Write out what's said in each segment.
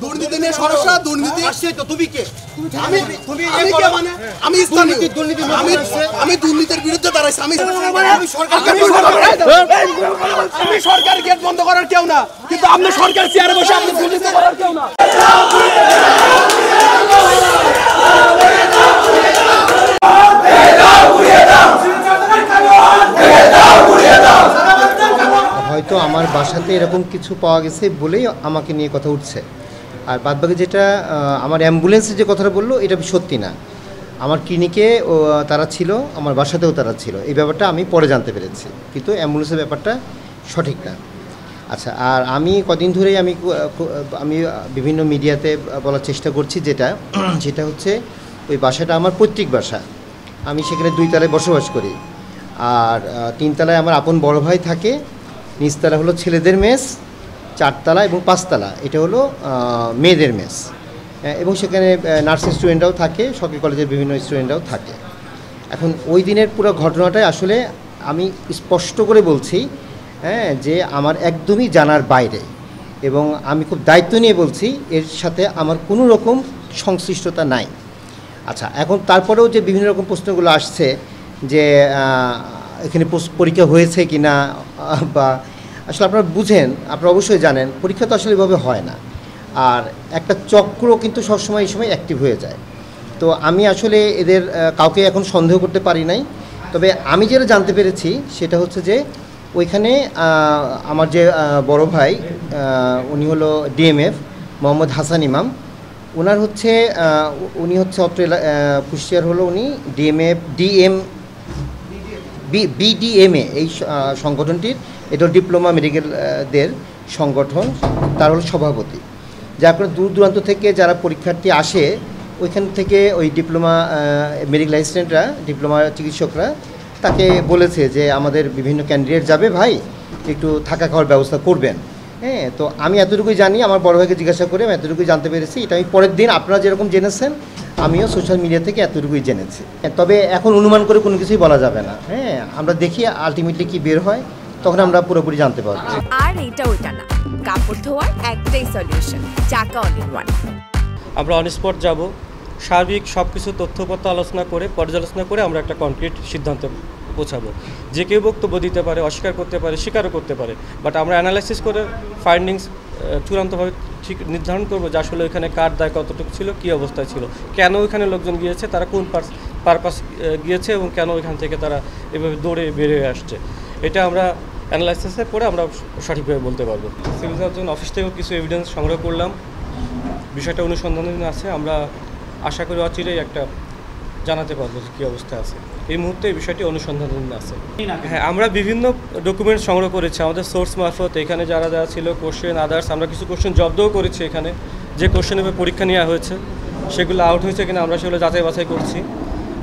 দুর্নীতি নিয়ে সমস্যা, দুর্নীতি আসছে তো তুমি কে? আমি দুর্নীতির বিরুদ্ধে দাঁড়াইছি। আমি সরকার গেট বন্ধ করার কেউ না, কিন্তু আপনি সরকার চেয়ারে বসে আপনি দুর্নীতি করার কেউ না। হয়তো আমার বাসাতে এরকম কিছু পাওয়া গেছে বলেই আমাকে নিয়ে কথা উঠছে। আর বাদবাকি যেটা আমার অ্যাম্বুলেন্সে যে কথাটা বললো এটা সত্যি না। আমার ক্লিনিকে তারা ছিল, আমার বাসাতেও তারা ছিল। এই ব্যাপারটা আমি পরে জানতে পেরেছি, কিন্তু অ্যাম্বুলেন্সের ব্যাপারটা সঠিক না। আচ্ছা, আর আমি কদিন ধরেই আমি বিভিন্ন মিডিয়াতে বলার চেষ্টা করছি যেটা হচ্ছে ওই বাসাটা আমার পৈতৃক বাসা। আমি সেখানে 2 তলায় বসবাস করি, আর 3 তলায় আমার আপন বড় ভাই থাকে, নিচতলা হলো ছেলেদের মেস, 4 তলা এবং 5 তলা এটা হলো মেয়েদের মেস, এবং সেখানে নার্সিং স্টুডেন্টরাও থাকে, সরকারি কলেজের বিভিন্ন স্টুডেন্টরাও থাকে। এখন ওই দিনের পুরো ঘটনাটাই আসলে আমি স্পষ্ট করে বলছি, যে আমার একদমই জানার বাইরে, এবং আমি খুব দায়িত্ব নিয়ে বলছি এর সাথে আমার কোনো রকম সংশ্লিষ্টতা নাই। আচ্ছা, এখন তারপরেও যে বিভিন্ন রকম প্রশ্নগুলো আসছে যে এখানে পরীক্ষা হয়েছে কি না, বা আসলে আপনারা বুঝেন, আপনারা অবশ্যই জানেন পরীক্ষা তো আসলে এভাবে হয় না। আর একটা চক্র কিন্তু সবসময় এই সময় অ্যাক্টিভ হয়ে যায়। তো আমি আসলে এদের কাউকে এখন সন্দেহ করতে পারি নাই। তবে আমি যেটা জানতে পেরেছি সেটা হচ্ছে যে ওইখানে আমার যে বড় ভাই, উনি হলো ডিএমএফ মোহাম্মদ হাসান ইমাম, উনি হচ্ছে কুষ্টিয়ার হলো উনি বিডিএমএ এই সংগঠনটির, এটা ডিপ্লোমা মেডিকেলদের সংগঠন, তার হলো সভাপতি। যার কারণে দূর দূরান্ত থেকে যারা পরীক্ষার্থী আসে ওইখান থেকে ওই ডিপ্লোমা মেডিকেল অ্যাসিস্ট্যান্টরা, ডিপ্লোমা চিকিৎসকরা তাকে বলেছে যে আমাদের বিভিন্ন ক্যান্ডিডেট যাবে, ভাই একটু থাকা খাওয়ার ব্যবস্থা করবেন। তো আমি এতটুকুই জানি, আমার বড় ভাইকে জিজ্ঞাসা করে আমি এতটুকুই জানতে পেরেছি। এটা আমি পরের দিন আপনারা যেরকম জেনেছেন আমিও সোশ্যাল মিডিয়া থেকে এতটুকুই জেনেছি। তবে এখন অনুমান করে কোনো কিছুই বলা যাবে না। আমরা দেখি আলটিমেটলি কি বের হয়, তখন আমরা পুরোপুরি জানতে পারবো। আর এটা ওইটা না, কাপড় ধোয়ার একটাই সলিউশন, চাকা অল ইন ওয়ান। আমরা অন স্পট যাব, সার্বিক সব কিছু তথ্যপত্র পর্যালোচনা করে আমরা একটা কনক্রিট সিদ্ধান্তে পৌঁছাবো। যে কেউ বক্তব্য দিতে পারে, অস্বীকার করতে পারে, স্বীকারও করতে পারে, বাট আমরা অ্যানালাইসিস করে ফাইন্ডিংস চূড়ান্তভাবে ঠিক নির্ধারণ করবো যে আসলে ওইখানে কার দায় কতটুকু ছিল, কী অবস্থায় ছিল, কেন ওইখানে লোকজন গিয়েছে, তারা কোন পারপাস গিয়েছে, এবং কেন ওইখান থেকে তারা এভাবে দৌড়ে বেরিয়ে আসছে। এটা আমরা অ্যানালাইসিসে করে আমরা সঠিকভাবে বলতে পারবো। সিভিল সার্জন অফিস থেকেও কিছু এভিডেন্স সংগ্রহ করলাম, বিষয়টা অনুসন্ধানাধীন আছে। আমরা আশা করি অচিরেই একটা জানাতে পারবো যে কী অবস্থা আছে। এই মুহূর্তে এই বিষয়টি অনুসন্ধানাধীন আছে। হ্যাঁ, আমরা বিভিন্ন ডকুমেন্ট সংগ্রহ করেছি আমাদের সোর্স মারফত। এখানে যারা ছিল কোশ্চেন আদার্স, আমরা কিছু কোশ্চেন জব্দও করেছি। এখানে যে কোশ্চেনের পরীক্ষা নেওয়া হয়েছে সেগুলো আউট হয়েছে কিনা আমরা সেগুলো যাচাই বাছাই করছি।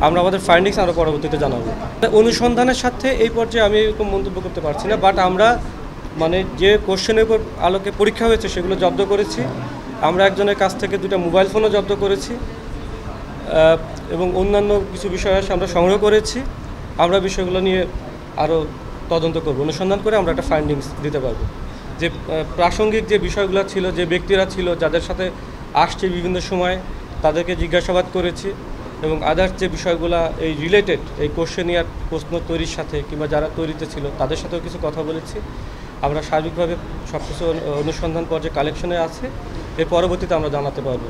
আমরা আমাদের ফাইন্ডিংস আমরা পরবর্তীতে জানাবো। অনুসন্ধানের সাথে এই পর্যায়ে আমি এরকম মন্তব্য করতে পারছি না, বাট আমরা যে কোশ্চেনের উপর আলোকে পরীক্ষা হয়েছে সেগুলো জব্দ করেছি। আমরা একজনের কাছ থেকে 2টা মোবাইল ফোনও জব্দ করেছি, এবং অন্যান্য কিছু বিষয় আমরা সংগ্রহ করেছি। আমরা বিষয়গুলো নিয়ে আরও তদন্ত করব, অনুসন্ধান করে আমরা একটা ফাইন্ডিংস দিতে পারবো। যে প্রাসঙ্গিক যে বিষয়গুলো ছিল, যে ব্যক্তিরা ছিল যাদের সাথে আসছে বিভিন্ন সময়, তাদেরকে জিজ্ঞাসাবাদ করেছি, এবং আদার্স যে বিষয়গুলো এই রিলেটেড এই কোশ্চেনিয়ার প্রশ্ন তৈরির সাথে কিংবা যারা তৈরিতে ছিল তাদের সাথেও কিছু কথা বলেছি। আমরা সার্বিকভাবে সব কিছু অনুসন্ধান পর্যায়ে কালেকশনে আছে, এর পরবর্তীতে আমরা জানাতে পারবো।